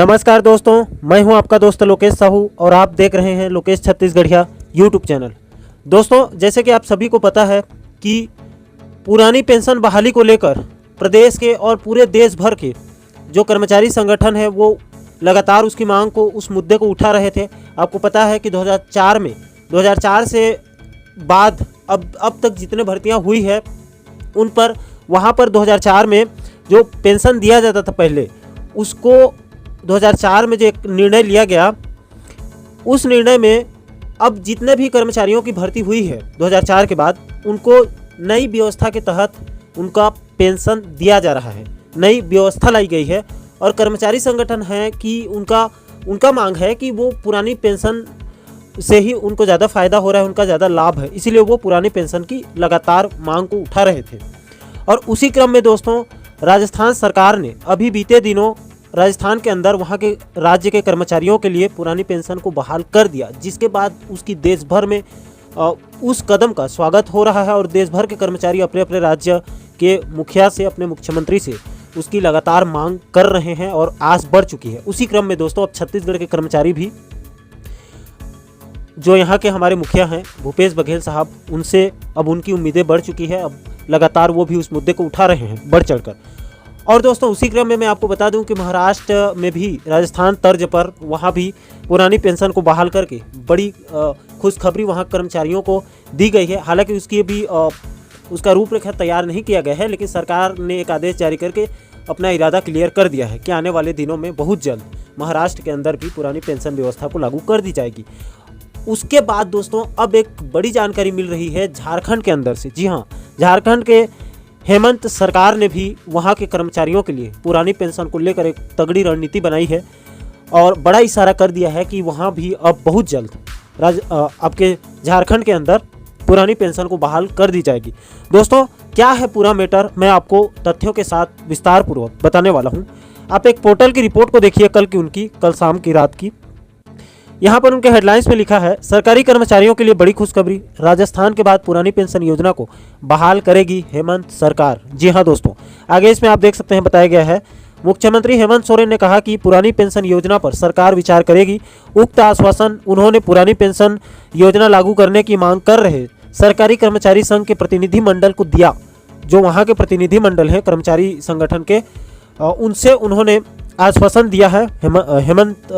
नमस्कार दोस्तों, मैं हूं आपका दोस्त लोकेश साहू और आप देख रहे हैं लोकेश छत्तीसगढ़िया यूट्यूब चैनल। दोस्तों, जैसे कि आप सभी को पता है कि पुरानी पेंशन बहाली को लेकर प्रदेश के और पूरे देश भर के जो कर्मचारी संगठन है वो लगातार उसकी मांग को, उस मुद्दे को उठा रहे थे। आपको पता है कि 2004 से बाद अब तक जितने भर्तियां हुई है उन पर वहां पर 2004 में जो पेंशन दिया जाता था पहले, उसको 2004 में जो एक निर्णय लिया गया, उस निर्णय में अब जितने भी कर्मचारियों की भर्ती हुई है 2004 के बाद, उनको नई व्यवस्था के तहत उनका पेंशन दिया जा रहा है। नई व्यवस्था लाई गई है और कर्मचारी संगठन है कि उनका मांग है कि वो पुरानी पेंशन से ही उनको ज़्यादा फ़ायदा हो रहा है, उनका ज़्यादा लाभ है, इसीलिए वो पुरानी पेंशन की लगातार मांग को उठा रहे थे। और उसी क्रम में दोस्तों, राजस्थान सरकार ने अभी बीते दिनों राजस्थान के अंदर वहाँ के राज्य के कर्मचारियों के लिए पुरानी पेंशन को बहाल कर दिया, जिसके बाद उसकी देश भर में उस कदम का स्वागत हो रहा है और देश भर के कर्मचारी अपने अपने राज्य के मुखिया से, अपने मुख्यमंत्री से उसकी लगातार मांग कर रहे हैं और आस बढ़ चुकी है। उसी क्रम में दोस्तों, अब छत्तीसगढ़ के कर्मचारी भी, जो यहाँ के हमारे मुखिया हैं भूपेश बघेल साहब, उनसे अब उनकी उम्मीदें बढ़ चुकी है। अब लगातार वो भी उस मुद्दे को उठा रहे हैं बढ़ चढ़कर। और दोस्तों, उसी क्रम में मैं आपको बता दूं कि महाराष्ट्र में भी राजस्थान तर्ज पर वहाँ भी पुरानी पेंशन को बहाल करके बड़ी खुशखबरी वहाँ कर्मचारियों को दी गई है। हालांकि उसकी भी उसका रूपरेखा तैयार नहीं किया गया है, लेकिन सरकार ने एक आदेश जारी करके अपना इरादा क्लियर कर दिया है कि आने वाले दिनों में बहुत जल्द महाराष्ट्र के अंदर भी पुरानी पेंशन व्यवस्था को लागू कर दी जाएगी। उसके बाद दोस्तों, अब एक बड़ी जानकारी मिल रही है झारखंड के अंदर से। जी हाँ, झारखंड के हेमंत सरकार ने भी वहाँ के कर्मचारियों के लिए पुरानी पेंशन को लेकर एक तगड़ी रणनीति बनाई है और बड़ा इशारा कर दिया है कि वहाँ भी अब बहुत जल्द आपके झारखंड के अंदर पुरानी पेंशन को बहाल कर दी जाएगी। दोस्तों, क्या है पूरा मैटर, मैं आपको तथ्यों के साथ विस्तार पूर्वक बताने वाला हूँ। आप एक पोर्टल की रिपोर्ट को देखिए, कल शाम की रात की। यहाँ पर उनके हेडलाइंस में लिखा है, सरकारी कर्मचारियों के लिए बड़ी खुशखबरी, राजस्थान के बाद पुरानी पेंशन योजना को बहाल करेगी हेमंत सरकार। जी हाँ दोस्तों, आगे इसमें आप देख सकते हैं बताया गया है, मुख्यमंत्री हेमंत सोरेन ने कहा कि पुरानी पेंशन योजना पर सरकार विचार करेगी। उक्त आश्वासन उन्होंने पुरानी पेंशन योजना लागू करने की मांग कर रहे सरकारी कर्मचारी संघ के प्रतिनिधि मंडल को दिया। जो वहाँ के प्रतिनिधि मंडल हैं कर्मचारी संगठन के, उनसे उन्होंने आश्वासन दिया है। हेमंत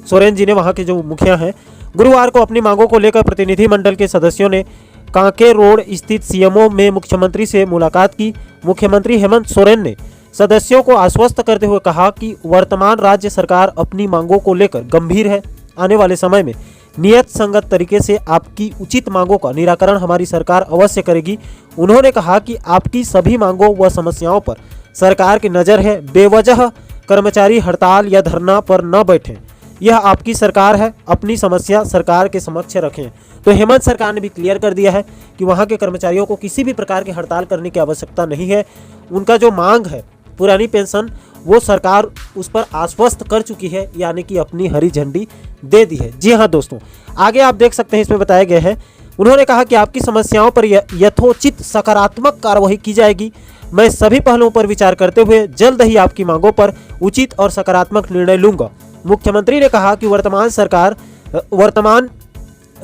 सोरेन जी ने, वहाँ के जो मुखिया हैं, गुरुवार को अपनी मांगों को लेकर प्रतिनिधि मंडल के सदस्यों ने कांके रोड स्थित सीएमओ में मुख्यमंत्री से मुलाकात की। मुख्यमंत्री हेमंत सोरेन ने सदस्यों को आश्वस्त करते हुए कहा कि वर्तमान राज्य सरकार अपनी मांगों को लेकर गंभीर है। आने वाले समय में नियत संगत तरीके से आपकी उचित मांगों का निराकरण हमारी सरकार अवश्य करेगी। उन्होंने कहा कि आपकी सभी मांगों व समस्याओं पर सरकार की नज़र है। बेवजह कर्मचारी हड़ताल या धरना पर न बैठें, यह आपकी सरकार है, अपनी समस्या सरकार के समक्ष रखें। तो हेमंत सरकार ने भी क्लियर कर दिया है कि वहाँ के कर्मचारियों को किसी भी प्रकार की हड़ताल करने की आवश्यकता नहीं है। उनका जो मांग है पुरानी पेंशन, वो सरकार उस पर आश्वस्त कर चुकी है, यानी कि अपनी हरी झंडी दे दी है। जी हाँ दोस्तों, आगे आप देख सकते हैं इसमें बताया गया है, उन्होंने कहा कि आपकी समस्याओं पर यथोचित सकारात्मक कार्रवाई की जाएगी। मैं सभी पहलुओं पर विचार करते हुए जल्द ही आपकी मांगों पर उचित और सकारात्मक निर्णय लूंगा। मुख्यमंत्री ने कहा कि वर्तमान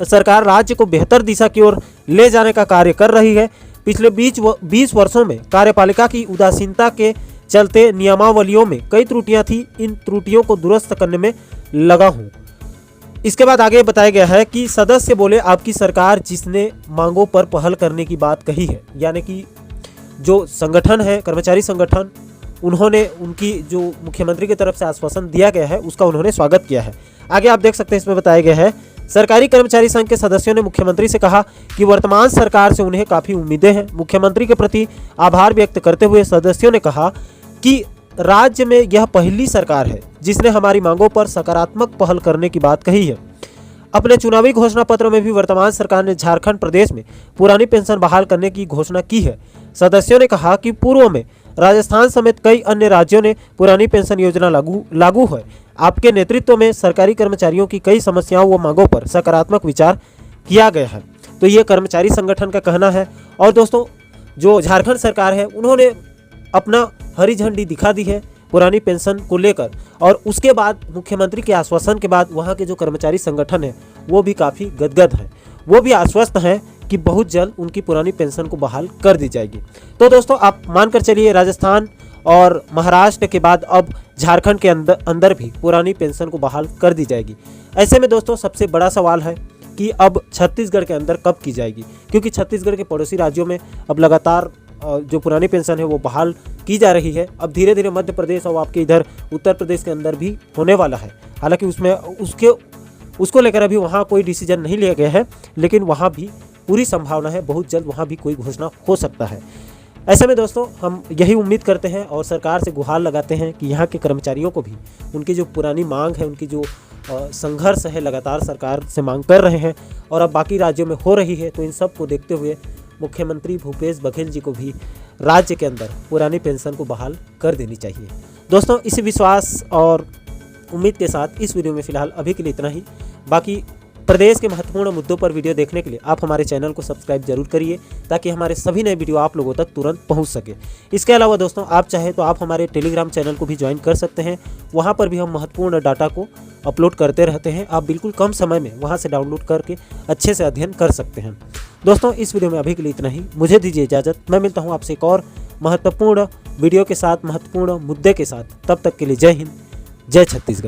सरकार राज्य को बेहतर दिशा की ओर ले जाने का कार्य कर रही है। पिछले 20 वर्षों में कार्यपालिका की उदासीनता के चलते नियमावलियों में कई त्रुटियां थी, इन त्रुटियों को दुरुस्त करने में लगा हूं। इसके बाद आगे बताया गया है कि सदस्य बोले, आपकी सरकार जिसने मांगों पर पहल करने की बात कही है, यानी कि जो संगठन है कर्मचारी संगठन, उन्होंने उनकी जो मुख्यमंत्री की तरफ से आश्वासन दिया गया है उसका उन्होंने स्वागत किया है। आगे आप देख सकते हैं इसमें बताया गया है, सरकारी कर्मचारी संघ के सदस्यों ने मुख्यमंत्री से कहा कि वर्तमान सरकार से उन्हें काफ़ी उम्मीदें हैं। मुख्यमंत्री के प्रति आभार व्यक्त करते हुए सदस्यों ने कहा कि राज्य में यह पहली सरकार है जिसने हमारी मांगों पर सकारात्मक पहल करने की बात कही है। अपने चुनावी घोषणा पत्र में भी वर्तमान सरकार ने झारखंड प्रदेश में पुरानी पेंशन बहाल करने की घोषणा की है। सदस्यों ने कहा कि पूर्व में राजस्थान समेत कई अन्य राज्यों ने पुरानी पेंशन योजना लागू है। आपके नेतृत्व में सरकारी कर्मचारियों की कई समस्याओं व मांगों पर सकारात्मक विचार किया गया है। तो ये कर्मचारी संगठन का कहना है। और दोस्तों, जो झारखंड सरकार है उन्होंने अपना हरी झंडी दिखा दी है पुरानी पेंशन को लेकर। और उसके बाद मुख्यमंत्री के आश्वासन के बाद वहाँ के जो कर्मचारी संगठन है वो भी काफ़ी गदगद हैं, वो भी आश्वस्त हैं कि बहुत जल्द उनकी पुरानी पेंशन को बहाल कर दी जाएगी। तो दोस्तों आप मानकर चलिए राजस्थान और महाराष्ट्र के बाद अब झारखंड के अंदर भी पुरानी पेंशन को बहाल कर दी जाएगी। ऐसे में दोस्तों सबसे बड़ा सवाल है कि अब छत्तीसगढ़ के अंदर कब की जाएगी, क्योंकि छत्तीसगढ़ के पड़ोसी राज्यों में अब लगातार जो पुरानी पेंशन है वो बहाल की जा रही है। अब धीरे धीरे मध्य प्रदेश और आपके इधर उत्तर प्रदेश के अंदर भी होने वाला है। हालांकि उसमें उसको लेकर अभी वहाँ कोई डिसीजन नहीं लिया गया है, लेकिन वहाँ भी पूरी संभावना है बहुत जल्द वहाँ भी कोई घोषणा हो सकता है। ऐसे में दोस्तों हम यही उम्मीद करते हैं और सरकार से गुहार लगाते हैं कि यहाँ के कर्मचारियों को भी उनकी जो पुरानी मांग है, उनकी जो संघर्ष है लगातार सरकार से मांग कर रहे हैं और अब बाकी राज्यों में हो रही है, तो इन सब को देखते हुए मुख्यमंत्री भूपेश बघेल जी को भी राज्य के अंदर पुरानी पेंशन को बहाल कर देनी चाहिए। दोस्तों इसी विश्वास और उम्मीद के साथ इस वीडियो में फिलहाल अभी के लिए इतना ही। बाकी प्रदेश के महत्वपूर्ण मुद्दों पर वीडियो देखने के लिए आप हमारे चैनल को सब्सक्राइब जरूर करिए, ताकि हमारे सभी नए वीडियो आप लोगों तक तुरंत पहुंच सके। इसके अलावा दोस्तों आप चाहे तो आप हमारे टेलीग्राम चैनल को भी ज्वाइन कर सकते हैं, वहां पर भी हम महत्वपूर्ण डाटा को अपलोड करते रहते हैं। आप बिल्कुल कम समय में वहां से डाउनलोड करके अच्छे से अध्ययन कर सकते हैं। दोस्तों इस वीडियो में अभी के लिए इतना ही, मुझे दीजिए इजाज़त। मैं मिलता हूँ आपसे एक और महत्वपूर्ण वीडियो के साथ, महत्वपूर्ण मुद्दे के साथ। तब तक के लिए जय हिंद, जय छत्तीसगढ़।